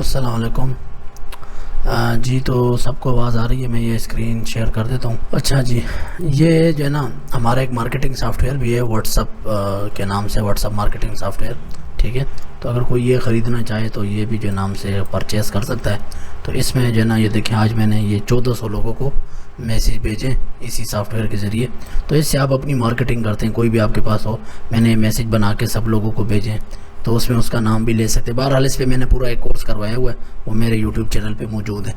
السلام علیکم جی، تو سب کو آواز آ رہی ہے؟ میں یہ اسکرین شیئر کر دیتا ہوں. اچھا جی، یہ جو ہے نا ہمارا ایک مارکیٹنگ سافٹ ویئر بھی ہے واٹس اپ کے نام سے، what's up marketing soft where. ٹھیک ہے، تو اگر کوئی یہ خریدنا چاہے تو یہ بھی جو نام سے پرچیز کر سکتا ہے. تو اس میں جو ہے نا یہ دیکھیں، آج میں نے یہ 1400 لوگوں کو میسیج بھیجیں اسی سافٹ ویئر کے ذریعے. تو اس سے آپ اپنی مارکیٹنگ کرتے ہیں، کوئی بھی آپ کے پاس ہو. میں نے میسیج بنا کے سب لوگوں کو بھیجیں تو اس میں اس کا نام بھی لے سکتے. بہرحال اس پہ میں نے پورا ایک کورس کروایا ہوا ہے، وہ میرے یوٹیوب چینل پہ موجود ہے.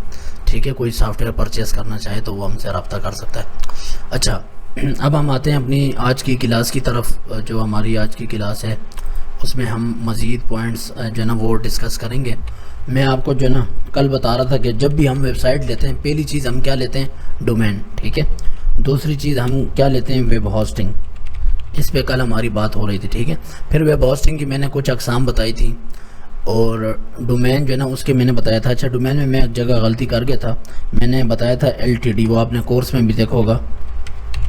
ٹھیک ہے، کوئی سافٹ ویئر پرچیز کرنا چاہے تو وہ ہم سے رابطہ کر سکتا ہے. اچھا، اب ہم آتے ہیں اپنی آج کی کلاس کی طرف. جو ہماری آج کی کلاس ہے اس میں ہم مزید پوائنٹس جو ہے نا وہ ڈسکس کریں گے. میں آپ کو جو ہے نا کل بتا رہا تھا کہ جب بھی ہم ویب سائٹ لیتے ہیں، پہلی چیز ہم کیا لیتے ہیں؟ ڈومین. ٹھیک ہے، دوسری چیز ہم کیا لیتے ہیں؟ Web hosting. اس پہ کل ہماری بات ہو رہی تھی. ٹھیک ہے، پھر ویب ہوسٹنگ کی میں نے کچھ اقسام بتائی تھی، اور ڈومین جو ہے نا اس کے میں نے بتایا تھا. اچھا، ڈومین میں ایک جگہ غلطی کر گیا تھا. میں نے بتایا تھا LTD، وہ آپ نے کورس میں بھی دیکھا ہوگا.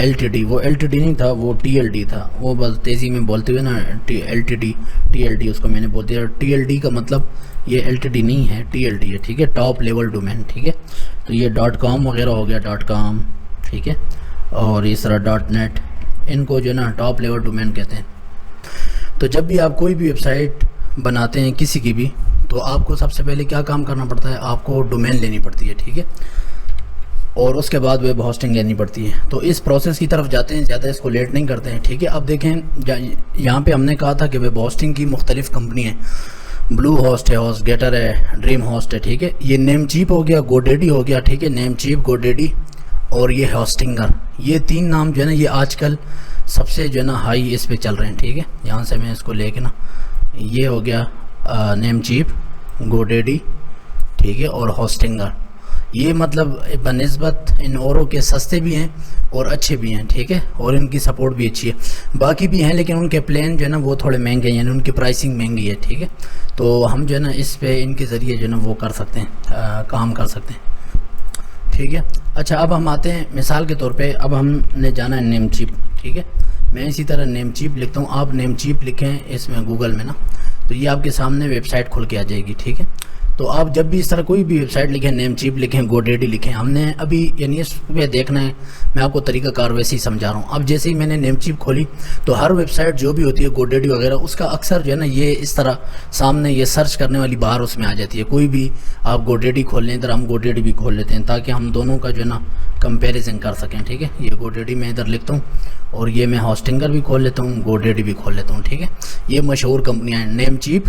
LTD، وہ LTD نہیں تھا، وہ TLD تھا. وہ بس تیزی میں بولتے ہوئے نا LTD TLD اس کو میں نے بول دیا. TLD کا مطلب یہ LTD نہیں ہے، TLD ہے. ٹھیک ہے، ٹاپ لیول ڈومین. ٹھیک ہے، تو یہ .com وغیرہ ہو گیا، .com. ٹھیک ہے، اور اس طرح .net، ان کو جو ہے نا ٹاپ لیول ڈومین کہتے ہیں. تو جب بھی آپ کوئی بھی ویب سائٹ بناتے ہیں کسی کی بھی، تو آپ کو سب سے پہلے کیا کام کرنا پڑتا ہے؟ آپ کو ڈومین لینی پڑتی ہے. ٹھیک ہے، اور اس کے بعد ویب ہوسٹنگ لینی پڑتی ہے. تو اس پروسیس کی طرف جاتے ہیں، زیادہ اس کو لیٹ نہیں کرتے ہیں. ٹھیک ہے، اب دیکھیں یہاں پہ ہم نے کہا تھا کہ ویب ہوسٹنگ کی مختلف کمپنی ہیں. بلو ہوسٹ ہے، ہوسٹ گیٹر ہے، ڈریم ہوسٹ ہے. ٹھیک ہے، یہ نیم چیپ ہو گیا، گو ڈیڈی ہو گیا. ٹھیک ہے، نیم چیپ، گو ڈیڈی اور یہ ہوسٹنگر. یہ تین نام جو ہے نا یہ آج کل سب سے جو ہے نا ہائی اس پہ چل رہے ہیں. ٹھیک ہے، یہاں سے میں اس کو لے کے نا، یہ ہو گیا نیم چیپ، گو ڈیڈی. ٹھیک ہے، اور ہوسٹنگر. یہ مطلب بنسبت ان اوروں کے سستے بھی ہیں اور اچھے بھی ہیں. ٹھیک ہے، اور ان کی سپورٹ بھی اچھی ہے. باقی بھی ہیں لیکن ان کے پلان جو ہے نا وہ تھوڑے مہنگے ہیں، یعنی ان کی پرائسنگ مہنگی ہے. ٹھیک ہے، تو ہم جو ہے نا اس پہ ان کے ذریعے جو ہے نا وہ کر سکتے ہیں، کام کر سکتے ہیں. ٹھیک ہے، اچھا اب ہم آتے ہیں مثال کے طور پہ. اب ہم نے جانا ہے نیم چیپ. ٹھیک ہے، میں اسی طرح نیم چیپ لکھتا ہوں. آپ نیم چیپ لکھیں اس میں گوگل میں نا، تو یہ آپ کے سامنے ویب سائٹ کھل کے آ جائے گی. ٹھیک ہے، تو آپ جب بھی اس طرح کوئی بھی ویب سائٹ لکھیں، نیم چیپ لکھیں، گو ڈیڈی لکھیں. ہم نے ابھی یعنی اس پہ دیکھنا ہے، میں آپ کو طریقہ کار ویسے ہی سمجھا رہا ہوں. اب جیسے ہی میں نے نیم چیپ کھولی تو ہر ویب سائٹ جو بھی ہوتی ہے گو ڈیڈی وغیرہ، اس کا اکثر جو ہے نا یہ اس طرح سامنے یہ سرچ کرنے والی باہر اس میں آ جاتی ہے. کوئی بھی آپ گو ڈیڈی کھول لیں، ادھر ہم گو ڈیڈی بھی کھول لیتے ہیں تاکہ ہم دونوں کا جو ہے نا کمپیریزن کر سکیں. ٹھیک ہے، یہ گو ڈیڈی میں ادھر لکھتا ہوں، اور یہ میں ہوسٹنگر بھی کھول لیتا ہوں، گو ڈیڈی بھی کھول لیتا ہوں. ٹھیک ہے، یہ مشہور کمپنیاں ہیں، نیم چیپ،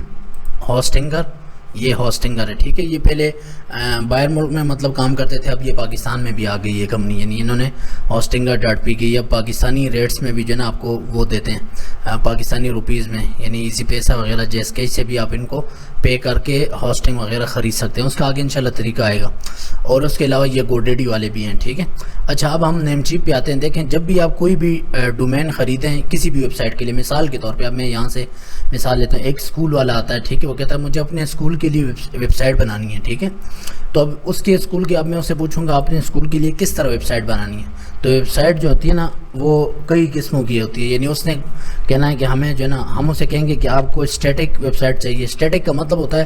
ہوسٹنگر، یہ ہوسٹنگر ہے. ٹھیک ہے، یہ پہلے باہر ملک میں مطلب کام کرتے تھے، اب یہ پاکستان میں بھی آ گئی یہ کمپنی. یعنی انہوں نے ہوسٹنگر.pk کی اب پاکستانی ریٹس میں بھی جو ہے نا آپ کو وہ دیتے ہیں پاکستانی روپیز میں، یعنی ایزی پیسہ وغیرہ JSK سے بھی آپ ان کو پے کر کے ہوسٹنگ وغیرہ خرید سکتے ہیں. اس کا آگے انشاءاللہ طریقہ آئے گا. اور اس کے علاوہ یہ گو ڈیڈی والے بھی ہیں. ٹھیک ہے، اچھا اب ہم نیم چیپ پہ آتے ہیں. دیکھیں، جب بھی آپ کوئی بھی ڈومین خریدیں کسی بھی ویب سائٹ کے لیے، مثال کے طور پہ اب میں یہاں سے مثال لیتا ہوں. ایک اسکول والا آتا ہے. ٹھیک ہے، وہ کہتا ہے مجھے اپنے اسکول کے لیے ویب سائٹ بنانی ہے. ٹھیک ہے، تو اب اس کے اسکول کے اب میں اس سے پوچھوں گا اپنے اسکول کے لیے کس طرح ویب سائٹ بنانی ہے. تو ویب سائٹ جو ہوتی ہے نا وہ کئی قسموں کی ہوتی ہے. یعنی اس نے کہنا ہے کہ ہمیں جو ہے نا ہم اسے کہیں گے کہ آپ کو اسٹیٹک ویب سائٹ چاہیے. اسٹیٹک کا مطلب ہوتا ہے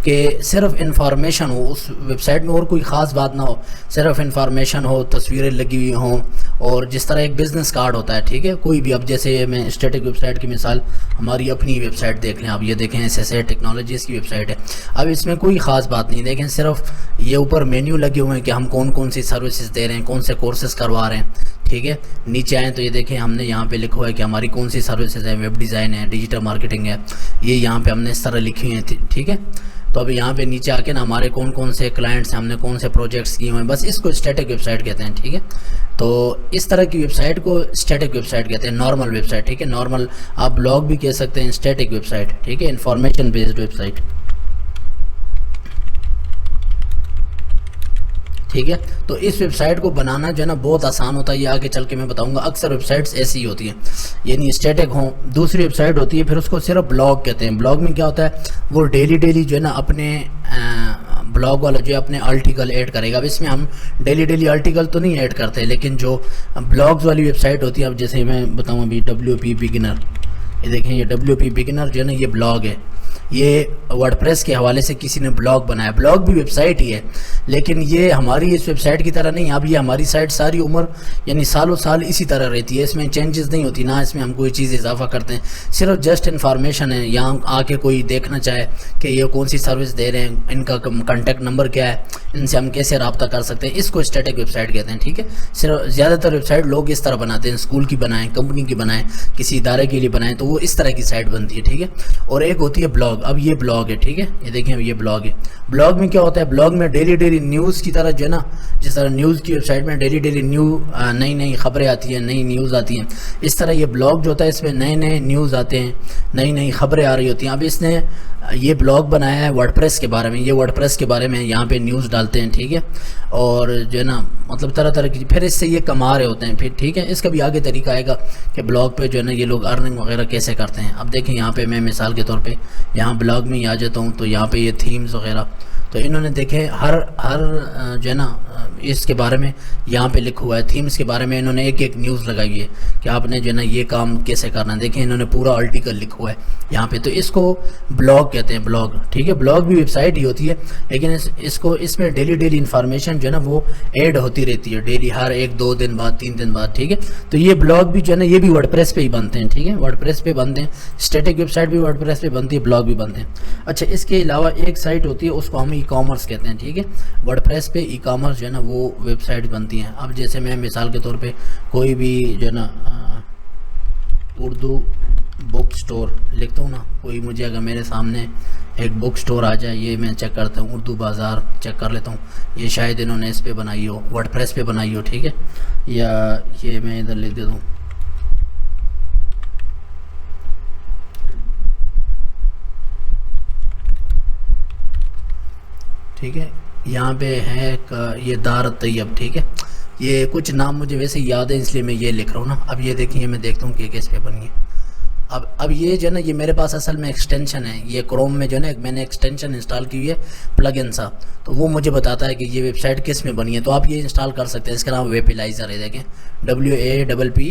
کہ صرف انفارمیشن ہو اس ویب سائٹ میں، اور کوئی خاص بات نہ ہو، صرف انفارمیشن ہو، تصویریں لگی ہوئی ہوں، اور جس طرح ایک بزنس کارڈ ہوتا ہے. ٹھیک ہے، کوئی بھی اب جیسے میں اسٹیٹک ویب سائٹ کی مثال ہماری اپنی ویب سائٹ دیکھ لیں. آپ یہ دیکھیں SSA ٹیکنالوجیز کی ویب سائٹ ہے. اب اس میں کوئی خاص بات نہیں، دیکھیں صرف یہ اوپر مینیو لگے ہوئے ہیں کہ ہم کون کون سی سروسز دے رہے ہیں، کون سے کورسز کروا رہے ہیں. ٹھیک ہے، نیچے آئیں تو یہ دیکھیں ہم نے یہاں پہ لکھا ہوا ہے کہ ہماری کون سی سروسز ہیں، ویب ڈیزائن ہے، ڈیجیٹل مارکیٹنگ ہے. یہ یہاں پہ ہم نے اس طرح لکھی ہوئی ہیں. ٹھیک ہے، تو اب یہاں پہ نیچے آ کے نا ہمارے کون کون سے کلائنٹس ہیں، ہم نے کون سے پروجیکٹس کیے ہوئے ہیں، بس اس کو اسٹیٹک ویب سائٹ کہتے ہیں. ٹھیک ہے، تو اس طرح کی ویب سائٹ کو اسٹیٹک ویب سائٹ کہتے ہیں، نارمل ویب سائٹ. ٹھیک ہے، نارمل آپ بلاگ بھی کہہ سکتے ہیں، اسٹیٹک ویب سائٹ. ٹھیک ہے، انفارمیشن بیسڈ ویب سائٹ. ٹھیک ہے، تو اس ویب سائٹ کو بنانا جو ہے نا بہت آسان ہوتا ہے. یہ آگے چل کے میں بتاؤں گا. اکثر ویب سائٹس ایسی ہی ہوتی ہیں، یعنی اسٹیٹک ہوں. دوسری ویب سائٹ ہوتی ہے پھر اس کو صرف بلاگ کہتے ہیں. بلاگ میں کیا ہوتا ہے؟ وہ ڈیلی جو ہے نا اپنے بلاگ والا جو ہے اپنے آرٹیکل ایڈ کرے گا. اب اس میں ہم ڈیلی آرٹیکل تو نہیں ایڈ کرتے، لیکن جو بلاگز والی ویب سائٹ ہوتی ہے، اب جیسے میں بتاؤں ابھی WP بگنر، یہ دیکھیں یہ WP بگنر جو ہے نا یہ بلاگ ہے. یہ ورڈپریس کے حوالے سے کسی نے بلاگ بنایا. بلاگ بھی ویب سائٹ ہی ہے, لیکن یہ ہماری اس ویب سائٹ کی طرح نہیں. اب یہ ہماری سائٹ ساری عمر یعنی سالوں سال اسی طرح رہتی ہے, اس میں چینجز نہیں ہوتی, نہ اس میں ہم کوئی چیز اضافہ کرتے ہیں, صرف جسٹ انفارمیشن ہے. یہاں آ کے کوئی دیکھنا چاہے کہ یہ کون سی سروس دے رہے ہیں, ان کا کانٹیکٹ نمبر کیا ہے, ان سے ہم کیسے رابطہ کر سکتے ہیں, اس کو اسٹیٹک ویب سائٹ کہتے ہیں. ٹھیک ہے, صرف زیادہ تر ویب سائٹ لوگ اس طرح بناتے ہیں, اسکول کی بنائیں, کمپنی کی بنائیں, کسی ادارے کے لیے بنائیں, تو وہ اس طرح کی سائٹ بنتی ہے. ٹھیک ہے, اور ایک ہوتی ہے بلاگ. اب یہ بلاگ ہے, ٹھیک ہے, یہ دیکھیں یہ بلاگ ہے. بلاگ میں کیا ہوتا ہے, بلاگ میں ڈیلی نیوز کی طرح جو ہے نا, جس طرح نیوز کی ویب سائٹ میں ڈیلی نئی خبریں آتی ہیں, نئی نیوز آتی ہیں, اس طرح یہ بلاگ جو ہوتا ہے اس میں نئے نیوز آتے ہیں, نئی خبریں آ رہی ہوتی ہیں. اب اس نے یہ بلاگ بنایا ہے ورڈپریس کے بارے میں, یہ ورڈپریس کے بارے میں یہاں پہ نیوز ڈالتے ہیں. ٹھیک ہے, اور جو ہے نا مطلب طرح کی, پھر اس سے یہ کما رہے ہوتے ہیں پھر. ٹھیک ہے, اس کا بھی آگے طریقہ آئے گا کہ بلاگ پہ جو ہے نا یہ لوگ ارننگ وغیرہ کیسے کرتے ہیں. اب دیکھیں یہاں پہ میں مثال کے طور پہ یہاں بلاگ میں ہی آ جاتا ہوں, تو یہاں پہ یہ تھیمز وغیرہ, تو انہوں نے دیکھیں ہر جو ہے نا اس کے بارے میں یہاں پہ لکھا ہوا ہے, تھیمز کے بارے میں انہوں نے ایک نیوز لگائی ہے کہ آپ نے جو ہے نا یہ کام کیسے کرنا ہے. دیکھیں انہوں نے پورا آرٹیکل لکھا ہوا ہے یہاں پہ, تو اس کو بلاگ کہتے ہیں, بلاگ. ٹھیک ہے, بلاگ بھی ویب سائٹ ہی ہوتی ہے, لیکن اس میں ڈیلی انفارمیشن جو ہے نا وہ ایڈ ہوتی رہتی ہے ڈیلی, ہر 1-2 دن بعد 3 دن بعد. ٹھیک ہے, تو یہ بلاگ بھی جو ہے نا یہ بھی ورڈپریس پہ ہی بنتے ہیں. ٹھیک ہے, ورڈپریس پہ بنتے ہیں, اسٹیٹک ویب سائٹ بھی ورڈپریس پہ بنتی ہے, بلاگ بھی بنتے ہیں. اچھا, اس کے علاوہ ایک سائٹ ہوتی ہے, اس کو ہم ای کامرس کہتے ہیں. ٹھیک ہے, ورڈپریس پہ ای کامرس جو ہے نا وہ ویب سائٹ بنتی ہیں. اب جیسے میں مثال کے طور پہ کوئی بھی جو ہے نا اردو بک سٹور لکھتا ہوں نا, کوئی مجھے اگر میرے سامنے ایک بک سٹور آ جائے, یہ میں چیک کرتا ہوں, اردو بازار چیک کر لیتا ہوں, یہ شاید انہوں نے اس پہ بنائی ہو, ورڈپریس پہ بنائی ہو. ٹھیک ہے, یا یہ میں ادھر لکھ دیتا ہوں, ٹھیک ہے, یہاں پہ ہے یہ دار طیب. ٹھیک ہے, یہ کچھ نام مجھے ویسے یاد ہے اس لیے میں یہ لکھ رہا ہوں نا. اب یہ دیکھیں, میں دیکھتا ہوں کہ کیس پہ بنی ہے. اب یہ جو ہے نا یہ میرے پاس اصل میں ایکسٹینشن ہے, یہ کروم میں جو ہے نا میں نے ایکسٹینشن انسٹال کی ہوئی ہے پلگ ان سا, تو وہ مجھے بتاتا ہے کہ یہ ویب سائٹ کس میں بنی ہے. تو آپ یہ انسٹال کر سکتے ہیں, اس کا نام ویپیلائزر ہے. دیکھیں WAPPALYZER,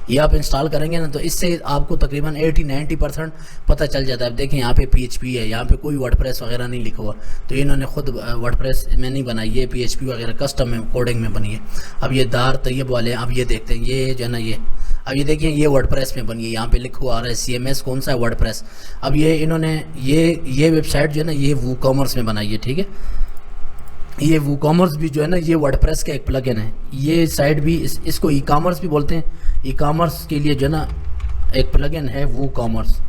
یہ آپ انسٹال کریں گے نا تو اس سے آپ کو تقریباً 80-90% پتہ چل جاتا ہے. اب دیکھیں یہاں پہ PHP ہے, یہاں پہ کوئی ورڈپریس وغیرہ نہیں لکھا ہوا, تو انہوں نے خود ورڈپریس میں نہیں بنائی, یہ PHP وغیرہ کسٹم میں کوڈنگ میں بنی ہے. اب یہ دار طیب والے, اب یہ دیکھتے ہیں یہ جو ہے نا اب یہ دیکھیں یہ ورڈپریس میں بنی ہے, یہاں پہ لکھا ہوا آ رہا ہے CMS کون سا ہے, ورڈپریس. اب یہ انہوں نے یہ ویب سائٹ جو ہے نا یہ وو کامرس میں بنائی ہے. ٹھیک ہے, یہ وو کامرس بھی جو ہے نا یہ ورڈپریس کا ایک پلگ ان ہے. یہ سائٹ بھی اس کو ای کامرس بھی بولتے ہیں. ای کامرس کے لیے جو ہے نا ایک پلگ ان ہے وو کامرس.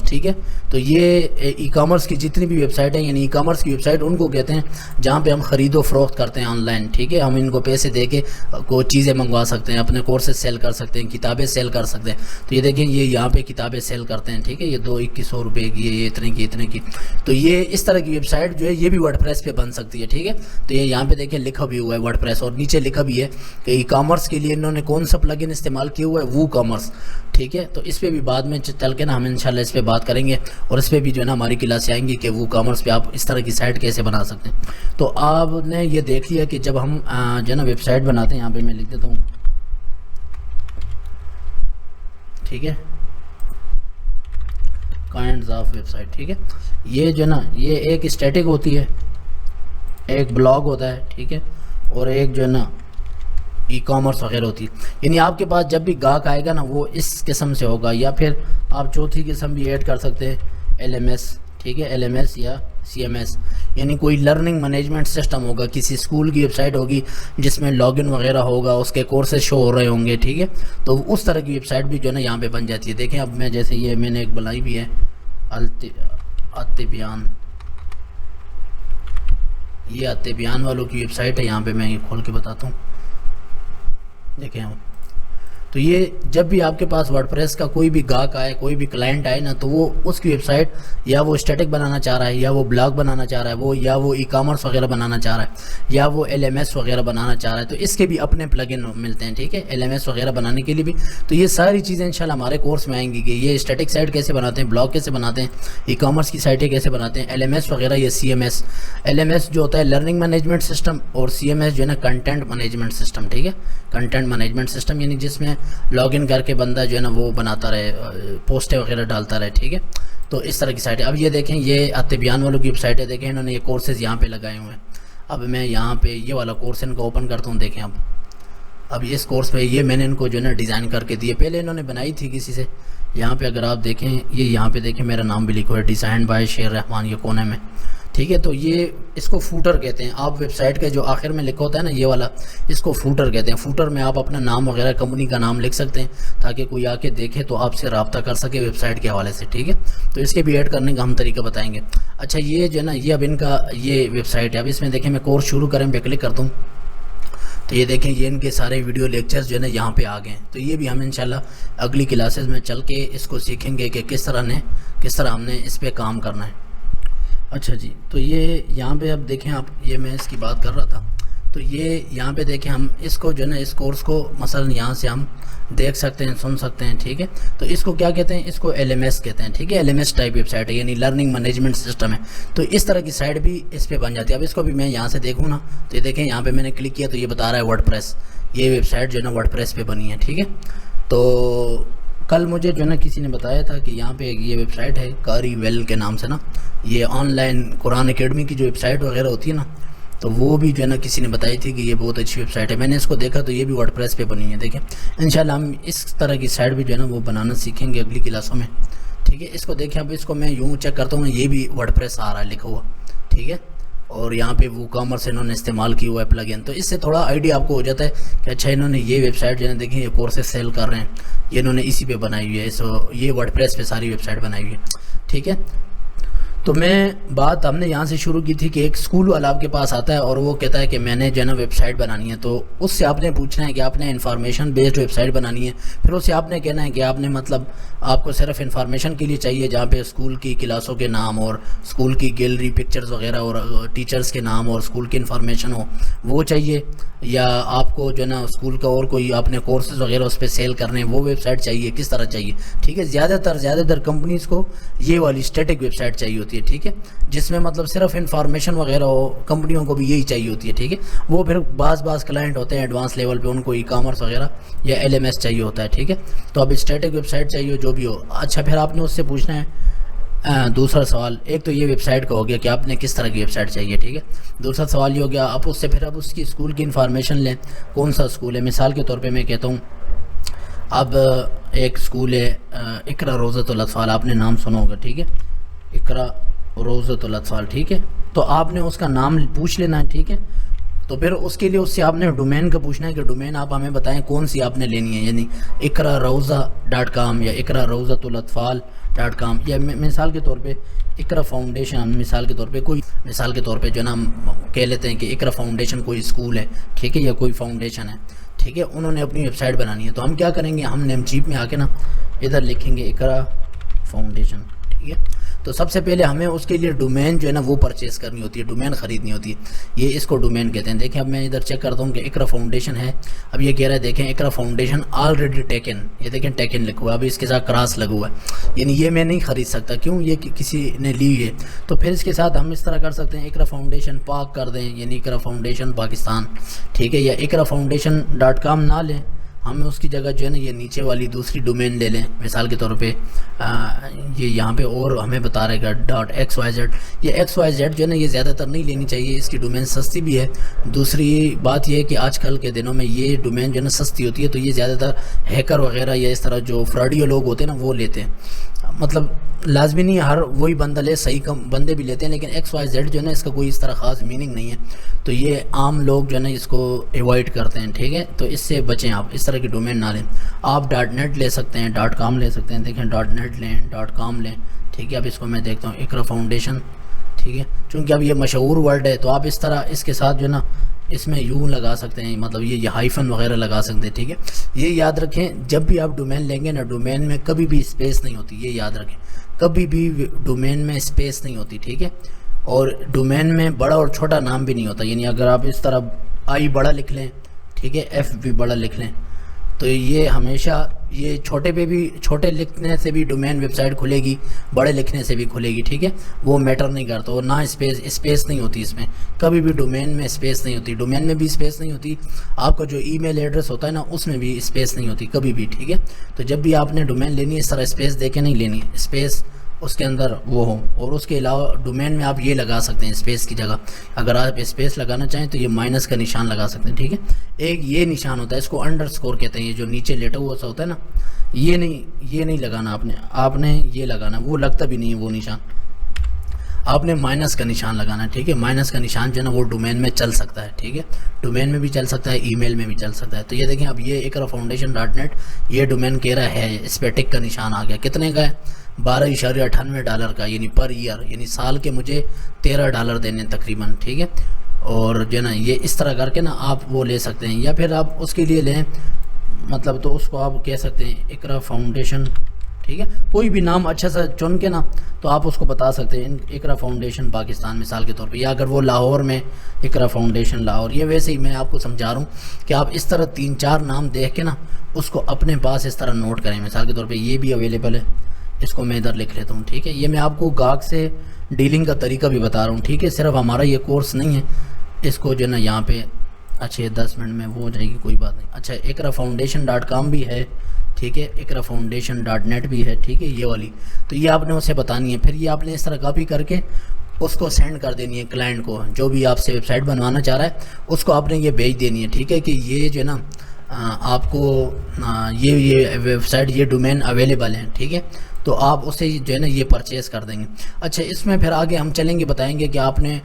ٹھیک ہے, تو یہ ای کامرس کی جتنی بھی ویب سائٹ ہیں, یعنی ای کامرس کی ویب سائٹ ان کو کہتے ہیں جہاں پہ ہم خرید و فروخت کرتے ہیں آن لائن. ٹھیک ہے, ہم ان کو پیسے دے کے کوئی چیزیں منگوا سکتے ہیں, اپنے کورسز سیل کر سکتے ہیں, کتابیں سیل کر سکتے ہیں. تو یہ دیکھیں یہ یہاں پہ کتابیں سیل کرتے ہیں. ٹھیک ہے, یہ 2100 روپے کی, یہ اتنے کی. تو یہ اس طرح کی ویب سائٹ جو ہے یہ بھی ورڈپریس پہ بن سکتی ہے. ٹھیک ہے, تو یہ یہاں پہ دیکھیں لکھا بھی ہوا ہے ورڈپریس, اور نیچے لکھا بھی ہے کہ ای کامرس کے لیے انہوں نے کون سا پلگ ان استعمال کیا ہوا ہے, وو کامرس. ٹھیک ہے, تو اس پہ بھی بعد میں چل کے نا ہم انشاءاللہ اس پہ بات کریں گے, اور اس پہ بھی جو ہے نا ہماری کلاسیں آئیں گی کہ وہ کامرس پہ آپ اس طرح کی سائٹ کیسے بنا سکتے ہیں. تو آپ نے یہ دیکھ لیا کہ جب ہم جو ہے نا ویب سائٹ بناتے ہیں, یہاں پہ میں لکھ دیتا ہوں. ٹھیک ہے, کائنڈز آف ویب سائٹ. ٹھیک ہے, یہ جو ہے نا یہ ایک اسٹیٹک ہوتی ہے, ایک بلاگ ہوتا ہے. ٹھیک ہے, اور ایک جو ہے نا ای کامرس وغیرہ ہوتی ہے. یعنی آپ کے پاس جب بھی گاہک آئے گا نا وہ اس قسم سے ہوگا, یا پھر آپ چوتھی قسم بھی ایڈ کر سکتے ہیں LMS. ٹھیک ہے, LMS یا CMS, یعنی کوئی لرننگ مینجمنٹ سسٹم ہوگا, کسی اسکول کی ویب سائٹ ہوگی جس میں لاگ ان وغیرہ ہوگا, اس کے کورسز شو ہو رہے ہوں گے. ٹھیک ہے, تو اس طرح کی ویب سائٹ بھی جو ہے نا یہاں پہ بن جاتی ہے. دیکھیں اب میں جیسے یہ میں نے ایک بنائی بھی ہے الطبیان, یہ الطبیان والوں کی ویب سائٹ ہے. یہاں پہ میں یہ کھول کے بتاتا ہوں. دیکھیں ہم, تو یہ جب بھی آپ کے پاس ورڈپریس کا کوئی بھی گاہک آئے, کوئی بھی کلائنٹ آئے نا, تو وہ اس کی ویب سائٹ یا وہ اسٹیٹک بنانا چاہ رہا ہے, یا وہ بلاگ بنانا چاہ رہا ہے, یا وہ ای کامرس وغیرہ بنانا چاہ رہا ہے, یا وہ LMS وغیرہ بنانا چاہ رہا ہے, تو اس کے بھی اپنے پلگ ان ملتے ہیں. ٹھیک ہے, LMS وغیرہ بنانے کے لیے بھی. تو یہ ساری چیزیں انشاءاللہ ہمارے کورس میں آئیں گی کہ یہ اسٹیٹک سائٹ کیسے بناتے ہیں, بلاگ کیسے بناتے ہیں, ای کامرس کی سائٹیں کیسے بناتے ہیں, LMS وغیرہ, یہ CMS. LMS جو ہوتا ہے لرننگ مینجمنٹ سسٹم, اور CMS جو ہے نا کنٹینٹ مینجمنٹ سسٹم. ٹھیک ہے, کنٹینٹ مینجمنٹ سسٹم, یعنی جس میں لاگ ان کر کے بندہ جو ہے نا وہ بناتا رہے، پوسٹیں وغیرہ ڈالتا رہے، ٹھیک ہے. تو اس طرح کی سائٹ ہے. اب یہ دیکھیں یہ طبیان والوں کی ویب سائٹ ہے، دیکھیں انہوں نے یہ کورسز یہاں پہ لگائے ہوئے ہیں. اب میں یہاں پہ یہ والا کورس ان کو اوپن کرتا ہوں. دیکھیں اب اس کورس پہ یہ میں نے ان کو جو ہے نا ڈیزائن کر کے دیے، پہلے انہوں نے بنائی تھی کسی سے. یہاں پہ اگر آپ دیکھیں یہ یہاں پہ دیکھیں میرا نام بھی لکھا ہوا ہے، ڈیزائن بائی شیر رحمان، یہ کونے میں، ٹھیک ہے. تو یہ اس کو فوٹر کہتے ہیں. آپ ویب سائٹ کے جو آخر میں لکھا ہوتا ہے نا یہ والا، اس کو فوٹر کہتے ہیں. فوٹر میں آپ اپنا نام وغیرہ کمپنی کا نام لکھ سکتے ہیں تاکہ کوئی آ کے دیکھے تو آپ سے رابطہ کر سکے ویب سائٹ کے حوالے سے، ٹھیک ہے. تو اس کے بھی ایڈ کرنے کا ہم طریقہ بتائیں گے. اچھا یہ جو ہے نا یہ اب ان کا یہ ویب سائٹ ہے. اب اس میں دیکھیں میں کورس شروع کریں پہ کلک کرتا ہوں تو یہ دیکھیں یہ ان کے سارے ویڈیو لیکچرز جو ہے نا یہاں پہ آ گئے ہیں. تو یہ بھی ہم انشاءاللہ اگلی کلاسز میں چل کے اس کو سیکھیں گے کہ کس طرح ہم نے اس پہ کام کرنا ہے. اچھا جی، تو یہ یہاں پہ اب دیکھیں آپ، یہ میں اس کی بات کر رہا تھا. تو یہ یہاں پہ دیکھیں ہم اس کو جو ہے نا اس کورس کو مثلا یہاں سے ہم دیکھ سکتے ہیں، سن سکتے ہیں، ٹھیک ہے. تو اس کو کیا کہتے ہیں؟ اس کو LMS کہتے ہیں، ٹھیک ہے. LMS ٹائپ ویب سائٹ ہے، یعنی لرننگ مینجمنٹ سسٹم ہے. تو اس طرح کی سائٹ بھی اس پہ بن جاتی ہے. اب اس کو بھی میں یہاں سے دیکھوں نا تو یہ دیکھیں یہاں پہ میں نے کلک کیا تو یہ بتا رہا ہے ورڈ پریس. یہ ویب سائٹ جو ہے نا ورڈ پریس پہ بنی ہے، ٹھیک ہے. تو کل مجھے جو ہے نا کسی نے بتایا تھا کہ یہاں پہ یہ ویب سائٹ ہے قاری ویل کے نام سے نا، یہ آن لائن قرآن اکیڈمی کی جو ویب سائٹ وغیرہ ہوتی ہے نا، تو وہ بھی جو ہے نا کسی نے بتائی تھی کہ یہ بہت اچھی ویب سائٹ ہے. میں نے اس کو دیکھا تو یہ بھی ورڈ پریس پہ بنی ہے. دیکھیں انشاءاللہ ہم اس طرح کی سائٹ بھی جو ہے نا وہ بنانا سیکھیں گے اگلی کلاسوں میں، ٹھیک ہے. اس کو دیکھیں اب اس کو میں یوں چیک کرتا ہوں، یہ بھی ورڈ پریس آ رہا ہے لکھا ہوا، ٹھیک ہے. اور یہاں پہ وہ کامرس انہوں نے استعمال کی ہوا ہے پلگ ان. تو اس سے تھوڑا آئیڈیا آپ کو ہو جاتا ہے کہ اچھا انہوں نے یہ ویب سائٹ جو ہے دیکھیں یہ کورسز سیل کر رہے ہیں، یہ انہوں نے اسی پہ بنائی ہوئی ہے. یہ ورڈ پریس پہ ساری ویب سائٹ بنائی ہوئی ہے، ٹھیک ہے. تو میں بات ہم نے یہاں سے شروع کی تھی کہ ایک اسکول والا آپ کے پاس آتا ہے اور وہ کہتا ہے کہ میں نے جو ہے نا ویب سائٹ بنانی ہے. تو اس سے آپ نے پوچھنا ہے کہ آپ نے انفارمیشن بیسڈ ویب سائٹ بنانی ہے. پھر اس سے آپ نے کہنا ہے کہ آپ نے مطلب آپ کو صرف انفارمیشن کے لیے چاہیے جہاں پہ اسکول کی کلاسوں کے نام اور اسکول کی گیلری پکچرز وغیرہ اور ٹیچرز کے نام اور اسکول کی انفارمیشن ہو وہ چاہیے، یا آپ کو جو ہے نا اسکول کا اور کوئی آپ نے کورسز وغیرہ اس پہ سیل کرنے وہ ویب سائٹ چاہیے، کس طرح چاہیے، ٹھیک ہے. زیادہ تر کمپنیز کو یہ والی اسٹیٹک ویب سائٹ چاہیے ہوتی ہے، ٹھیک ہے، جس میں مطلب صرف انفارمیشن وغیرہ ہو. کمپنیوں کو بھی یہی چاہیے ہوتی ہے، ٹھیک ہے. وہ پھر بعض کلائنٹ ہوتے ہیں ایڈوانس لیول پہ ان کو ای کامرس وغیرہ یا LMS چاہیے ہوتا ہے، ٹھیک ہے. تو اب اسٹیٹک ویب سائٹ چاہیے ہو جو بھی ہو. اچھا پھر آپ نے اس سے پوچھنا ہے دوسرا سوال، ایک تو یہ ویب سائٹ کا ہو گیا کہ آپ نے کس طرح کی ویب سائٹ چاہیے، ٹھیک ہے. دوسرا سوال یہ ہو گیا آپ اس سے پھر اب اس کی اسکول کی انفارمیشن لیں، کون سا اسکول ہے. مثال کے طور پہ میں کہتا ہوں اب ایک اسکول ہے اقرا روضۃ الاطفال، آپ نے نام سنا ہوگا، ٹھیک ہے، اقرا روضۃ الاطفال، ٹھیک ہے. تو آپ نے اس کا نام پوچھ لینا ہے، ٹھیک ہے. تو پھر اس کے لیے اس سے آپ نے ڈومین کا پوچھنا ہے کہ ڈومین آپ ہمیں بتائیں کون سی آپ نے لینی ہے، یعنی اقراروضہ.com یا اقراروضۃالاطفال.com، یا مثال کے طور پہ اقرا فاؤنڈیشن، مثال کے طور پہ جو ہے نا ہم کہہ لیتے ہیں کہ اقرا فاؤنڈیشن کوئی اسکول ہے، ٹھیک ہے، یا کوئی فاؤنڈیشن ہے، ٹھیک ہے. انہوں نے اپنی ویب سائٹ بنانی ہے. تو ہم کیا کریں گے، ہم نیم چیپ میں آ کے نا ادھر لکھیں گے اقرا فاؤنڈیشن، ٹھیک ہے. تو سب سے پہلے ہمیں اس کے لیے ڈومین جو ہے نا وہ پرچیز کرنی ہوتی ہے، ڈومین خریدنی ہوتی ہے. یہ اس کو ڈومین کہتے ہیں. دیکھیں اب میں ادھر چیک کرتا ہوں کہ اقرا فاؤنڈیشن ہے. اب یہ کہہ رہا ہے دیکھیں اقرا فاؤنڈیشن آلریڈی ٹیکن، یہ دیکھیں ٹیکن لکھا ہوا ہے، ابھی اس کے ساتھ کراس لگا ہوا ہے، یعنی یہ میں نہیں خرید سکتا، کیوں، یہ کسی نے لی ہے. تو پھر اس کے ساتھ ہم اس طرح کر سکتے ہیں اقرا فاؤنڈیشن پاک کر دیں، یعنی اقرا فاؤنڈیشن پاکستان، ٹھیک ہے. یا اقرا فاؤنڈیشن.com نہ لیں، ہم اس کی جگہ جو ہے نا یہ نیچے والی دوسری ڈومین لے لیں. مثال کے طور پہ یہ یہاں پہ اور ہمیں بتا رہے گا .xyz. یہ XYZ جو ہے نا یہ زیادہ تر نہیں لینی چاہیے، اس کی ڈومین سستی بھی ہے. دوسری بات یہ ہے کہ آج کل کے دنوں میں یہ ڈومین جو ہے نا سستی ہوتی ہے، تو یہ زیادہ تر ہیکر وغیرہ یا اس طرح جو فراڈیو لوگ ہوتے ہیں نا وہ لیتے ہیں. مطلب لازمی نہیں ہر وہی بندہ لے، صحیح کم بندے بھی لیتے ہیں، لیکن XYZ جو ہے نا اس کا کوئی اس طرح خاص میننگ نہیں ہے. تو یہ عام لوگ جو ہے نا اس کو ایوائڈ کرتے ہیں، ٹھیک ہے. تو اس سے بچیں، آپ اس طرح کی ڈومین نہ لیں. آپ .net لے سکتے ہیں، .com لے سکتے ہیں. دیکھیں .net لیں، .com لیں، ٹھیک ہے. اب اس کو میں دیکھتا ہوں اقرا فاؤنڈیشن، ٹھیک ہے. چونکہ اب یہ مشہور ورڈ ہے تو آپ اس طرح اس کے ساتھ جو ہے نا اس میں یوں لگا سکتے ہیں، مطلب یہ ہائفن وغیرہ لگا سکتے ہیں، ٹھیک ہے. یہ یاد رکھیں جب بھی آپ ڈومین لیں گے نا، ڈومین میں کبھی بھی اسپیس نہیں ہوتی، یہ یاد رکھیں، کبھی بھی ڈومین میں اسپیس نہیں ہوتی، ٹھیک ہے. اور ڈومین میں بڑا اور چھوٹا نام بھی نہیں ہوتا، یعنی اگر آپ اس طرح I بڑا لکھ لیں، ٹھیک ہے، F بھی بڑا لکھ لیں، تو یہ ہمیشہ یہ چھوٹے پہ بھی، چھوٹے لکھنے سے بھی ڈومین ویب سائٹ کھلے گی، بڑے لکھنے سے بھی کھلے گی، ٹھیک ہے، وہ میٹر نہیں کرتا، اور نہ اسپیس نہیں ہوتی اس میں، کبھی بھی ڈومین میں اسپیس نہیں ہوتی، ڈومین میں بھی اسپیس نہیں ہوتی، آپ کا جو ای میل ایڈریس ہوتا ہے نا اس میں بھی اسپیس نہیں ہوتی کبھی بھی، ٹھیک ہے۔ تو جب بھی آپ نے ڈومین لینی ہے اس طرح اسپیس دے کے نہیں لینی، اسپیس اس کے اندر وہ ہو، اور اس کے علاوہ ڈومین میں آپ یہ لگا سکتے ہیں اسپیس کی جگہ، اگر آپ اسپیس لگانا چاہیں تو یہ مائنس کا نشان لگا سکتے ہیں، ٹھیک ہے۔ ایک یہ نشان ہوتا ہے، اس کو انڈرسکور کہتے ہیں، یہ جو نیچے لیٹا ہوا سا ہوتا ہے نا، یہ نہیں لگانا آپ نے یہ لگانا، وہ لگتا بھی نہیں ہے وہ نشان، آپ نے مائنس کا نشان لگانا ہے، ٹھیک ہے۔ مائنس کا نشان جو ہے نا وہ ڈومین میں چل سکتا ہے، ٹھیک ہے، ڈومین میں بھی چل سکتا ہے، ای میل میں بھی چل سکتا ہے۔ تو یہ دیکھیں اب یہ iqrafoundation.net یہ ڈومین کہہ رہا ہے، اس پہ ٹک کا نشان آ گیا، کتنے کا ہے؟ $12.98 کا، یعنی پر ایئر، یعنی سال کے مجھے $13 دینے تقریباً، ٹھیک ہے۔ اور جو ہے نا یہ اس طرح کر کے نا آپ وہ لے سکتے ہیں، یا پھر آپ اس کے لیے لیں مطلب تو اس کو آپ کہہ سکتے ہیں اقرا فاؤنڈیشن، ٹھیک ہے، کوئی بھی نام اچھا سا چن کے نا تو آپ اس کو بتا سکتے ہیں اقرا فاؤنڈیشن پاکستان مثال کے طور پہ، یا اگر وہ لاہور میں اقرا فاؤنڈیشن لاہور، یہ ویسے ہی میں آپ کو سمجھا رہا ہوں کہ آپ اس طرح 3-4 نام دیکھ کے نا اس کو اپنے پاس اس طرح نوٹ کریں، مثال کے طور پہ یہ بھی اویلیبل ہے، اس کو میں ادھر لکھ لیتا ہوں، ٹھیک ہے۔ یہ میں آپ کو گاہک سے ڈیلنگ کا طریقہ بھی بتا رہا ہوں، ٹھیک ہے، صرف ہمارا یہ کورس نہیں ہے، اس کو جو ہے نا یہاں پہ اچھا 10 منٹ میں وہ ہو جائے گی، کوئی بات نہیں۔ اچھا iqrafoundation.com بھی ہے، ٹھیک ہے، iqrafoundation.net بھی ہے، ٹھیک ہے، یہ والی، تو یہ آپ نے اسے بتانی ہے، پھر یہ آپ نے اس طرح کاپی کر کے اس کو سینڈ کر دینی ہے کلائنٹ کو، جو بھی آپ سے ویب سائٹ بنوانا چاہ رہا ہے اس کو آپ نے یہ بھیج دینی ہے، ٹھیک ہے، کہ یہ جو ہے نا آپ کو یہ ویب سائٹ یہ ڈومین اویلیبل ہیں، ٹھیک ہے، تو آپ اسے جو ہے نا یہ پرچیز کر دیں گے۔ اچھا اس میں پھر آگے ہم چلیں گے، بتائیں گے کہ آپ نے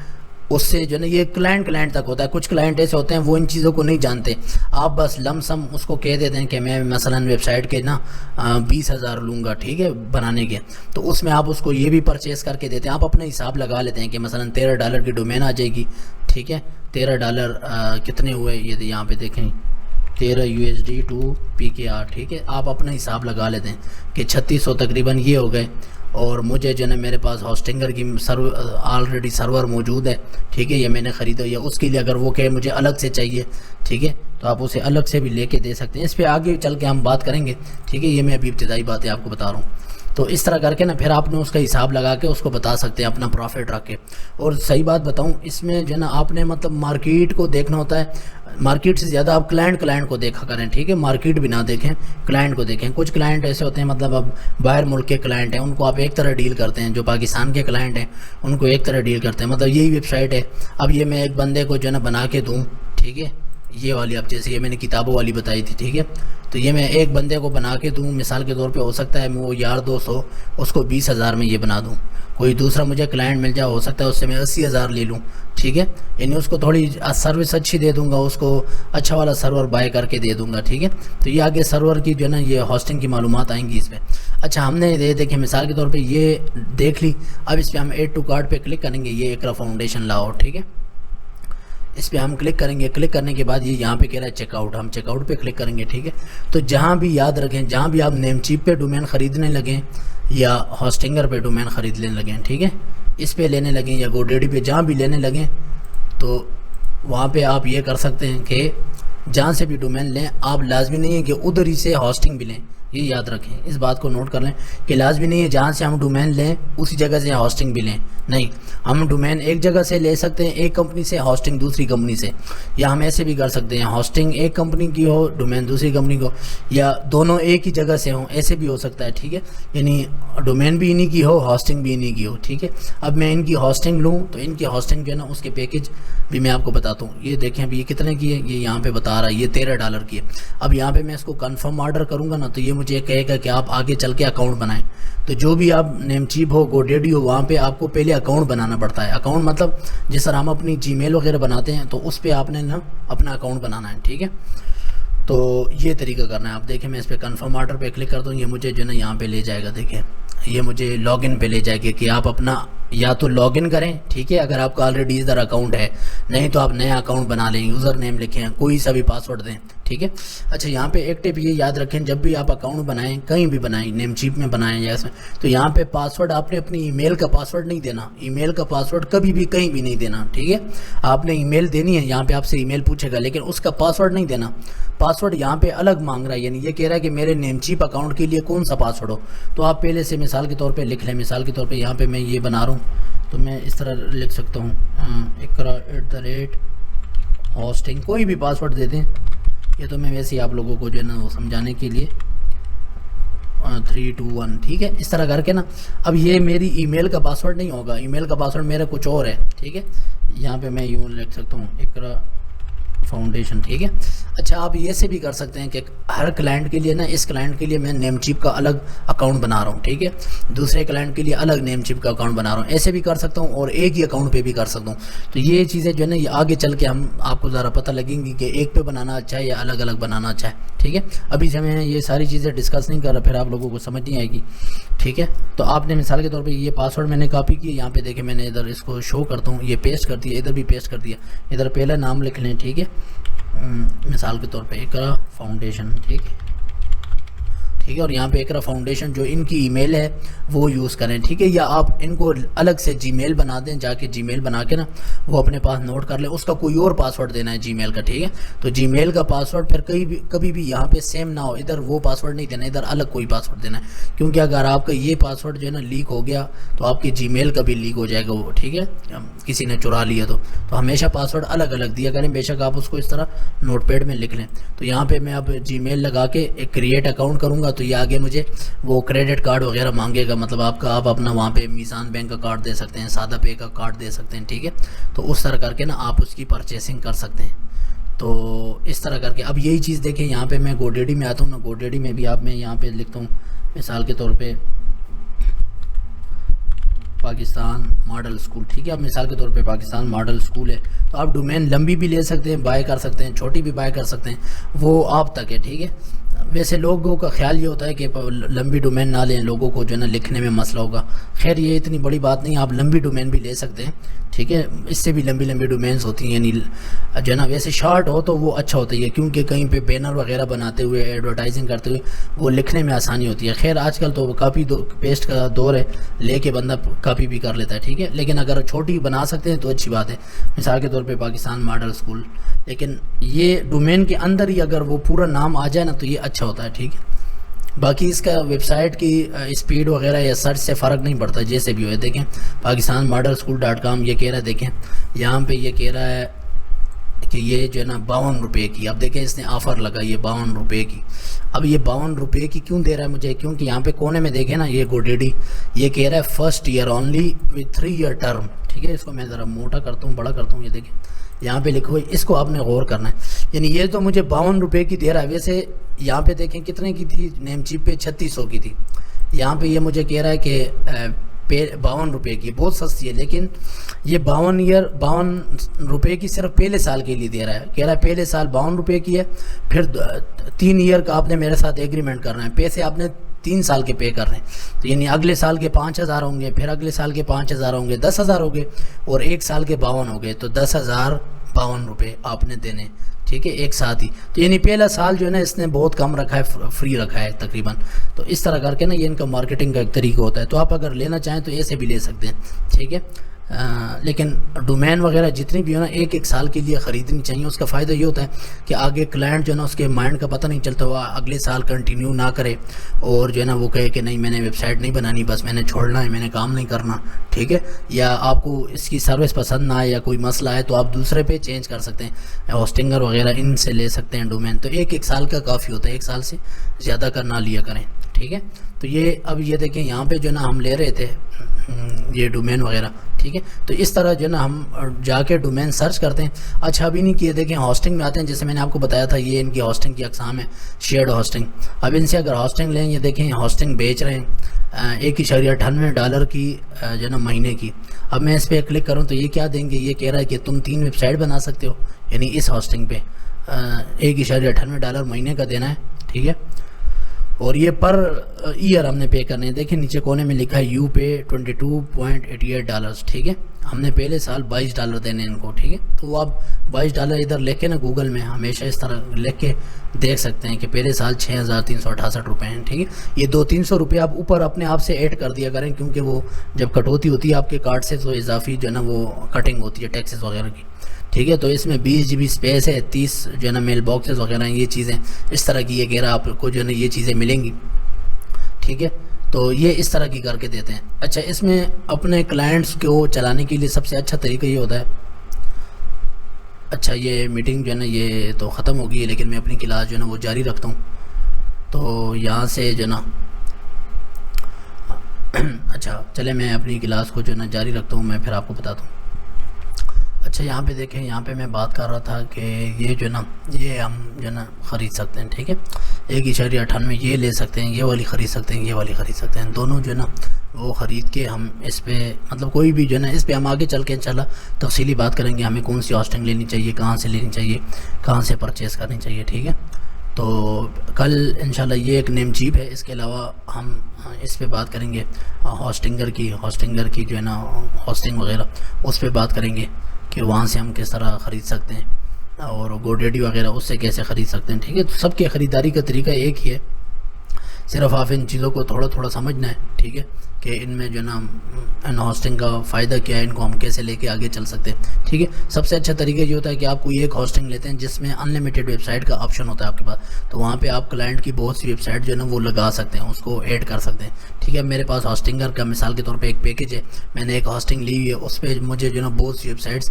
اس سے جو ہے نا یہ کلائنٹ تک ہوتا ہے، کچھ کلائنٹ ایسے ہوتے ہیں وہ ان چیزوں کو نہیں جانتے، آپ بس لم سم اس کو کہہ دیتے ہیں کہ میں مثلا ویب سائٹ کے نا 20,000 لوں گا، ٹھیک ہے، بنانے کے، تو اس میں آپ اس کو یہ بھی پرچیز کر کے دیتے ہیں، آپ اپنا حساب لگا لیتے ہیں کہ مثلا $13 کی ڈومین آ جائے گی، ٹھیک ہے، $13 کتنے ہوئے یہ یہاں پہ دیکھیں $13 ٹو PKR، ٹھیک ہے، آپ اپنا حساب لگا لیتے ہیں کہ 3600 تقریباً یہ ہو گئے، اور مجھے جو ہے میرے پاس ہوسٹنگر کی آلریڈی سرور موجود ہے، ٹھیک ہے، یہ میں نے خریدا، یا اس کے لیے اگر وہ کہے مجھے الگ سے چاہیے، ٹھیک ہے، تو آپ اسے الگ سے بھی لے کے دے سکتے ہیں، اس پہ آگے چل کے ہم بات کریں گے، ٹھیک ہے، یہ میں ابھی ابتدائی باتیں آپ کو بتا رہا ہوں۔ تو اس طرح کر کے نا پھر آپ نے اس کا حساب لگا کے اس کو بتا سکتے ہیں اپنا پروفٹ رکھ کے۔ اور صحیح بات بتاؤں، اس میں جو ہے نا آپ نے مطلب مارکیٹ کو دیکھنا ہوتا ہے، مارکیٹ سے زیادہ آپ کلائنٹ کو دیکھا کریں، ٹھیک ہے، مارکیٹ بھی نہ دیکھیں، کلائنٹ کو دیکھیں۔ کچھ کلائنٹ ایسے ہوتے ہیں مطلب اب باہر ملک کے کلائنٹ ہیں، ان کو آپ ایک طرح ڈیل کرتے ہیں، جو پاکستان کے کلائنٹ ہیں ان کو ایک طرح ڈیل کرتے ہیں، مطلب یہی ویب سائٹ ہے، اب یہ میں ایک بندے کو جو ہے نا بنا کے دوں، ٹھیک ہے، یہ والی اب جیسے یہ میں نے کتابوں والی بتائی تھی، ٹھیک ہے، تو یہ میں ایک بندے کو بنا کے دوں، مثال کے طور پہ ہو سکتا ہے میں وہ یار دوست ہو اس کو 20,000 میں یہ بنا دوں، کوئی دوسرا مجھے کلائنٹ مل جائے، ہو سکتا ہے اس سے میں 80,000 لے لوں، ٹھیک ہے، یعنی اس کو تھوڑی سروس اچھی دے دوں گا، اس کو اچھا والا سرور بائی کر کے دے دوں گا، ٹھیک ہے، تو یہ آگے سرور کی جو ہے نا یہ ہوسٹنگ کی معلومات آئیں گی اس پہ۔ اچھا ہم نے یہ دیکھیں مثال کے طور پہ یہ دیکھ لی، اب اس پہ ہم ایڈ ٹو کارٹ پہ کلک کریں گے، یہ اقرا فاؤنڈیشن لاہور، ٹھیک ہے، اس پہ ہم کلک کریں گے، کلک کرنے کے بعد یہ یہاں پہ کہہ رہا ہے چیک آؤٹ، ہم چیک آؤٹ پہ کلک کریں گے، ٹھیک ہے، تو جہاں بھی یاد رکھیں، جہاں بھی آپ نیم چیپ پہ ڈومین خریدنے لگیں یا ہوسٹنگر پہ ڈومین خریدنے لگیں، ٹھیک ہے، اس پہ لینے لگیں یا GoDaddy پہ جہاں بھی لینے لگیں، تو وہاں پہ آپ یہ کر سکتے ہیں کہ جہاں سے بھی ڈومین لیں، آپ لازمی نہیں ہے کہ ادھر ہی سے ہوسٹنگ بھی لیں، یہ یاد رکھیں، اس بات کو نوٹ کر لیں کہ لازمی نہیں ہے جہاں سے ہم ڈومین لیں اسی جگہ سے ہوسٹنگ بھی لیں، نہیں، ہم ڈومین ایک جگہ سے لے سکتے ہیں، ایک کمپنی سے، ہوسٹنگ دوسری کمپنی سے، یا ہم ایسے بھی کر سکتے ہیں ہوسٹنگ ایک کمپنی کی ہو، ڈومین دوسری کمپنی کو، یا دونوں ایک ہی جگہ سے ہوں، ایسے بھی ہو سکتا ہے، ٹھیک ہے، یعنی ڈومین بھی انہی کی ہو، ہوسٹنگ بھی انہی کی ہو، ٹھیک ہے۔ اب میں ان کی ہوسٹنگ لوں تو ان کی ہوسٹنگ جو ہے نا اس کے پیکج بھی میں آپ کو بتاتا ہوں، یہ دیکھیں ابھی یہ کتنے کی ہے، یہ یہاں پہ بتا رہا ہے یہ $13 کی ہے۔ اب یہاں پہ میں اس کو کنفرم آرڈر کروں گا نا تو یہ مجھے کہے گا کہ آپ آگے چل کے اکاؤنٹ بنائیں، تو جو بھی آپ نیم چیپ ہو، GoDaddy ہو، وہاں پہ آپ کو پہلے اکاؤنٹ بنانا پڑتا ہے، اکاؤنٹ مطلب جس طرح ہم اپنی جی میل وغیرہ بناتے ہیں تو اس پہ آپ نے نا اپنا اکاؤنٹ بنانا ہے، ٹھیک ہے، تو یہ طریقہ کرنا ہے۔ آپ دیکھیں میں اس پہ کنفرم آرڈر پہ کلک کرتا ہوں، یہ مجھے جو ہے نا یہاں پہ لے جائے گا، دیکھیں یہ مجھے لاگ ان پہ لے جائے گا کہ آپ اپنا یا تو لاگ ان کریں، ٹھیک ہے، اگر آپ کا آلریڈی ادھر اکاؤنٹ ہے، نہیں تو آپ نیا اکاؤنٹ بنا لیں، یوزر نیم لکھیں، کوئی سا بھی پاسورڈ دیں، ٹھیک ٹھیک ہے. اچھا یہاں پہ ایک ٹپ یہ یاد رکھیں، جب بھی آپ اکاؤنٹ بنائیں، کہیں بھی بنائیں، نیم چیپ میں بنائیں یا اس میں، تو یہاں پہ پاسورڈ آپ نے اپنی ای میل کا پاسورڈ نہیں دینا. ای میل کا پاسورڈ کبھی بھی کہیں بھی نہیں دینا. ٹھیک ہے، آپ نے ای میل دینی ہے، یہاں پہ آپ سے ای میل پوچھے گا، لیکن اس کا پاسورڈ نہیں دینا. پاسورڈ یہاں پہ الگ مانگ رہا ہے، یعنی یہ کہہ رہا ہے کہ میرے نیم چیپ اکاؤنٹ کے لیے کون سا پاسورڈ ہو. تو آپ پہلے سے مثال کے طور پہ لکھ لیں. مثال کے طور پہ یہاں پہ میں یہ بنا رہا ہوں، تو میں اس طرح لکھ سکتا ہوں اقرا@hosting، کوئی بھی پاسورڈ دے دیں. یہ تو میں ویسے ہی آپ لوگوں کو جو ہے نا وہ سمجھانے کے لیے 321، ٹھیک ہے. اس طرح کر کے نا، اب یہ میری ای میل کا پاسورڈ نہیں ہوگا، ای میل کا پاسورڈ میرا کچھ اور ہے. ٹھیک ہے، یہاں پہ میں یوں لکھ سکتا ہوں اقرا فاؤنڈیشن. ٹھیک ہے. اچھا آپ یہ سے بھی کر سکتے ہیں کہ ہر کلائنٹ کے لیے نا، اس کلائنٹ کے لیے میں نیم چیپ کا الگ اکاؤنٹ بنا رہا ہوں. ٹھیک ہے، دوسرے کلائنٹ کے لیے الگ نیم چیپ کا اکاؤنٹ بنا رہا ہوں. ایسے بھی کر سکتا ہوں اور ایک ہی اکاؤنٹ پہ بھی کر سکتا ہوں. تو یہ چیزیں جو ہے نا، یہ آگے چل کے ہم آپ کو ذرا پتہ لگیں گی کہ ایک پہ بنانا اچھا ہے یا الگ الگ بنانا اچھا ہے. ٹھیک ہے، ابھی سے میں یہ ساری چیزیں ڈسکس نہیں کر رہا، پھر آپ لوگوں کو سمجھ نہیں آئے گی. ٹھیک ہے، تو آپ نے مثال کے طور پہ یہ پاسورڈ میں نے کاپی کیا، یہاں پہ دیکھیں میں نے ادھر اس کو شو کرتا ہوں، یہ پیسٹ کر دیا، ادھر بھی پیسٹ کر دیا. ادھر پہلا نام لکھ لیں. ٹھیک ہے، مثال کے طور پہ اقرا فاؤنڈیشن. ٹھیک ہے، اور یہاں پہ اقرا فاؤنڈیشن جو ان کی ای میل ہے وہ یوز کریں. ٹھیک ہے، یا آپ ان کو الگ سے جی میل بنا دیں، جا کے جی میل بنا کے نا وہ اپنے پاس نوٹ کر لیں، اس کا کوئی اور پاسورڈ دینا ہے جی میل کا. ٹھیک ہے، تو جی میل کا پاسورڈ پھر کبھی بھی یہاں پہ سیم نہ ہو، ادھر وہ پاسورڈ نہیں دینا، ادھر الگ کوئی پاسورڈ دینا ہے. کیونکہ اگر آپ کا یہ پاسورڈ جو ہے نا لیک ہو گیا تو آپ کی جی میل کا بھی لیک ہو جائے گا وہ. ٹھیک ہے، کسی نے چرا لیا تو ہمیشہ پاسورڈ الگ الگ دیا کریں. بے شک آپ اس کو اس طرح نوٹ پیڈ میں لکھ لیں. تو یہاں پہ میں اب جی میل لگا کے ایک کریٹ اکاؤنٹ کروں گا، تو یہ آگے مجھے وہ کریڈٹ کارڈ وغیرہ مانگے گا. مطلب آپ اپنا وہاں پہ میزان بینک کا کارڈ دے سکتے ہیں، سادہ پے کا کارڈ دے سکتے ہیں. ٹھیک ہے، تو اس طرح کر کے نا آپ اس کی پرچیسنگ کر سکتے ہیں. تو اس طرح کر کے اب یہی چیز دیکھیں، یہاں پہ میں گوڈیڈی میں آتا ہوں نا، گوڈیڈی میں بھی میں یہاں پہ لکھتا ہوں مثال کے طور پہ پاکستان ماڈل اسکول. ٹھیک ہے، اب مثال کے طور پہ پاکستان ماڈل اسکول ہے، تو آپ ڈومین لمبی بھی لے سکتے ہیں، بائی کر سکتے ہیں، چھوٹی بھی بائی کر سکتے ہیں، وہ آپ تک ہے. ٹھیک ہے، ویسے لوگوں کا خیال یہ ہوتا ہے کہ لمبی ڈومین نہ لیں، لوگوں کو جو ہے نا لکھنے میں مسئلہ ہوگا. خیر یہ اتنی بڑی بات نہیں، آپ لمبی ڈومین بھی لے سکتے ہیں. ٹھیک ہے، اس سے بھی لمبی ڈومینز ہوتی ہیں، یعنی جو ہے نا ویسے شارٹ ہو تو وہ اچھا ہوتا ہے، کیونکہ کہیں پہ بینر وغیرہ بناتے ہوئے، ایڈورٹائزنگ کرتے ہوئے وہ لکھنے میں آسانی ہوتی ہے. خیر آج کل تو کاپی پیسٹ کا دور ہے، لے کے بندہ کاپی بھی کر لیتا ہے. ٹھیک ہے، لیکن اگر چھوٹی بنا سکتے ہیں تو اچھی بات ہے. مثال کے طور پہ پاکستان ماڈل اسکول، لیکن یہ ڈومین کے اندر ہی اگر وہ پورا نام آ جائے نا تو یہ اچھا ہوتا ہے. ٹھیک ہے، باقی اس کا ویب سائٹ کی اسپیڈ وغیرہ یا سرچ سے فرق نہیں پڑتا، جیسے بھی ہوئے. دیکھیں پاکستان ماڈل اسکول .com یہ کہہ رہا ہے، دیکھیں یہاں پہ یہ کہہ رہا ہے کہ یہ جو ہے نا 52 روپے کی. اب دیکھیں اس نے آفر لگا یہ 52 روپے کی. اب یہ 52 روپے کی کیوں دے رہا ہے مجھے؟ کیونکہ یہاں پہ کونے میں دیکھیں نا، یہ گوڈیڈی یہ کہہ رہا ہے first year only with 3 year term. ٹھیک ہے، اس کو میں ذرا موٹا کرتا ہوں، بڑا کرتا ہوں. یہ دیکھیں یہاں پہ لکھو، اس کو آپ نے غور کرنا ہے. یعنی یہ تو مجھے 52 روپے کی دے رہا ہے، ویسے یہاں پہ دیکھیں کتنے کی تھی نیم چیپ پہ، 3600 کی تھی. یہاں پہ یہ مجھے کہہ رہا ہے کہ 52 روپے کی، بہت سستی ہے. لیکن یہ 52 روپے کی صرف پہلے سال کے لیے دے رہا ہے. کہہ رہا ہے پہلے سال 52 روپے کی ہے، پھر 3 ایئر کا آپ نے میرے ساتھ ایگریمنٹ کرنا ہے. پیسے آپ نے 3 سال کے پے کر رہے ہیں، تو یعنی اگلے سال کے 5000 ہوں گے، پھر اگلے سال کے 5000 ہوں گے، 10000 ہو گئے، اور ایک سال کے 52 ہو گئے، تو 10052 روپے آپ نے دینے. ٹھیک ہے، ایک ساتھ ہی. تو یعنی پہلا سال جو ہے نا اس نے بہت کم رکھا ہے، فری رکھا ہے تقریباً. تو اس طرح کر کے نا یہ ان کا مارکیٹنگ کا ایک طریقہ ہوتا ہے. تو آپ اگر لینا چاہیں تو ایسے بھی لے سکتے ہیں. ٹھیک ہے، لیکن ڈومین وغیرہ جتنی بھی ہو نا ایک سال کے لیے خریدنی چاہیے. اس کا فائدہ یہ ہوتا ہے کہ آگے کلائنٹ جو ہے نا اس کے مائنڈ کا پتہ نہیں چلتا، وہ اگلے سال کنٹینیو نہ کرے اور جو ہے نا وہ کہے کہ نہیں میں نے ویب سائٹ نہیں بنانی، بس میں نے چھوڑنا ہے، میں نے کام نہیں کرنا. ٹھیک ہے، یا آپ کو اس کی سروس پسند نہ آئے یا کوئی مسئلہ آئے تو آپ دوسرے پہ چینج کر سکتے ہیں. ہوسٹنگر وغیرہ ان سے لے سکتے ہیں ڈومین. تو ایک سال کا کافی ہوتا ہے، ایک سال سے زیادہ کا نہ لیا کریں. ٹھیک ہے، تو یہ اب یہ دیکھیں یہاں پہ جو ہے نا ہم لے رہے تھے یہ ڈومین وغیرہ. ٹھیک ہے، تو اس طرح جو ہے نا ہم جا کے ڈومین سرچ کرتے ہیں. اچھا ابھی نہیں کیے، دیکھیں ہاسٹنگ میں آتے ہیں. جیسے میں نے آپ کو بتایا تھا یہ ان کی ہاسٹنگ کی اقسام ہے، شیئرڈ ہاسٹنگ. اب ان سے اگر ہاسٹنگ لیں، یہ دیکھیں ہاسٹنگ بیچ رہے ہیں $1.98 کی جو ہے نا مہینے کی. اب میں اس پہ کلک کروں تو یہ کیا دیں گے؟ یہ کہہ رہا ہے کہ تم 3 ویب سائٹ بنا سکتے ہو، یعنی اس ہاسٹنگ پہ $1.98 مہینے کا دینا ہے. ٹھیک ہے، اور یہ پر ایئر ہم نے پے کرنے ہیں. دیکھیں نیچے کونے میں لکھا ہے یو پے $22.88. ٹھیک ہے, ہم نے پہلے سال $22 دینے ان کو. ٹھیک ہے, تو وہ آپ $22 ادھر لکھ کے نا گوگل میں ہمیشہ اس طرح لکھ کے دیکھ سکتے ہیں کہ پہلے سال 6,368 روپے ہیں. ٹھیک ہے, یہ 200-300 روپے آپ اوپر اپنے آپ سے ایڈ کر دیا کریں, کیونکہ وہ جب کٹوتی ہوتی ہے آپ کے کارڈ سے تو اضافی جو ہے نا وہ کٹنگ ہوتی ہے ٹیکسز وغیرہ کی. ٹھیک ہے, تو اس میں 20 GB اسپیس ہے, 30 جو ہے نا میل باکسز وغیرہ ہیں, یہ چیزیں اس طرح کی یہ کہہ رہا آپ کو جو ہے نا یہ چیزیں ملیں گی. ٹھیک ہے, تو یہ اس طرح کی کر کے دیتے ہیں. اچھا, اس میں اپنے کلائنٹس کو چلانے کے لیے سب سے اچھا طریقہ یہ ہوتا ہے. اچھا, یہ میٹنگ جو ہے نا یہ تو ختم ہو گئی ہے, لیکن میں اپنی کلاس جو ہے نا وہ جاری رکھتا ہوں. تو یہاں سے جو ہے نا اچھا چلے میں اپنی کلاس کو جو ہے نا جاری رکھتا ہوں, میں پھر آپ کو بتاتا ہوں. اچھا, یہاں پہ دیکھیں, یہاں پہ میں بات کر رہا تھا کہ یہ جو ہے نا یہ ہم جو ہے نا خرید سکتے ہیں. ٹھیک ہے, 1.98 یہ لے سکتے ہیں, یہ والی خرید سکتے ہیں, یہ والی خرید سکتے ہیں. دونوں جو ہے نا وہ خرید کے ہم اس پہ مطلب کوئی بھی جو ہے نا اس پہ ہم آگے چل کے انشاءاللہ تفصیلی بات کریں گے, ہمیں کون سی ہاسٹنگ لینی چاہیے, کہاں سے لینی چاہیے, کہاں سے پرچیز کرنی چاہیے. ٹھیک ہے, تو کل انشاءاللہ یہ ایک نیم چیپ ہے. اس کے علاوہ ہم اس پہ بات کریں گے ہاسٹنگر کی جو ہے نا ہاسٹنگ وغیرہ, اس پہ بات کریں گے کہ وہاں سے ہم کس طرح خرید سکتے ہیں, اور گوڈیڈی وغیرہ اس سے کیسے خرید سکتے ہیں. ٹھیک ہے, تو سب کی خریداری کا طریقہ ایک ہی ہے, صرف آپ ان چیزوں کو تھوڑا تھوڑا سمجھنا ہے. ٹھیک ہے, کہ ان میں جو ہے نا ان ہاسٹنگ کا فائدہ کیا ہے, ان کو ہم کیسے لے کے آگے چل سکتے ہیں. ٹھیک ہے, سب سے اچھا طریقہ یہ ہوتا ہے کہ آپ کوئی ایک ہاسٹنگ لیتے ہیں جس میں انلمیٹڈ ویب سائٹ کا آپشن ہوتا ہے آپ کے پاس, تو وہاں پہ آپ کلائنٹ کی بہت سی ویب سائٹ جو ہے نا وہ لگا سکتے ہیں, اس کو ایڈ کر سکتے ہیں. ٹھیک ہے, میرے پاس ہاسٹنگر کا مثال کے طور پہ ایک پیکیج ہے, میں نے ایک ہاسٹنگ لی ہوئی ہے, اس پہ مجھے جو ہے نا بہت سی ویب سائٹس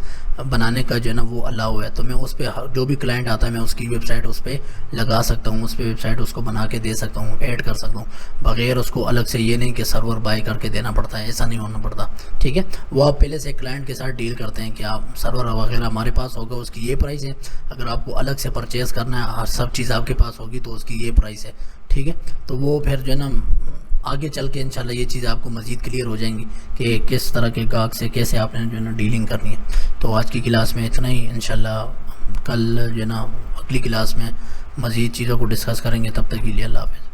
بنانے کا جو ہے نا وہ الاؤ ہے, تو میں اس پہ جو بھی کلائنٹ آتا ہے میں اس کی ویب سائٹ اس پہ لگا سکتا ہوں, اس پہ ویب سائٹ اس کو بنا کے دے سکتا ہوں, ایڈ کر سکتا ہوں, بغیر اس کو الگ سے یہ نہیں کہ سرور بائی کر کے دینا پڑتا ہے, ایسا نہیں ہونا پڑتا. ٹھیک ہے, وہ آپ پہلے سے کلائنٹ کے ساتھ ڈیل کرتے ہیں کہ آپ سرور وغیرہ ہمارے پاس ہوگا, اس کی یہ پرائس ہے, اگر آپ کو الگ سے پرچیز کرنا ہے سب چیز آپ کے پاس ہوگی تو اس کی یہ پرائس ہے. ٹھیک ہے, تو وہ پھر جو ہے نا آگے چل کے انشاءاللہ یہ چیز آپ کو مزید کلیئر ہو جائیں گی کہ کس طرح کے گاہک سے کیسے آپ نے جو ہے نا ڈیلنگ کرنی ہے. تو آج کی کلاس میں اتنا ہی, انشاءاللہ کل جو ہے نا اگلی کلاس میں مزید چیزوں کو ڈسکس کریں گے. تب تک کے لیے اللہ حافظ.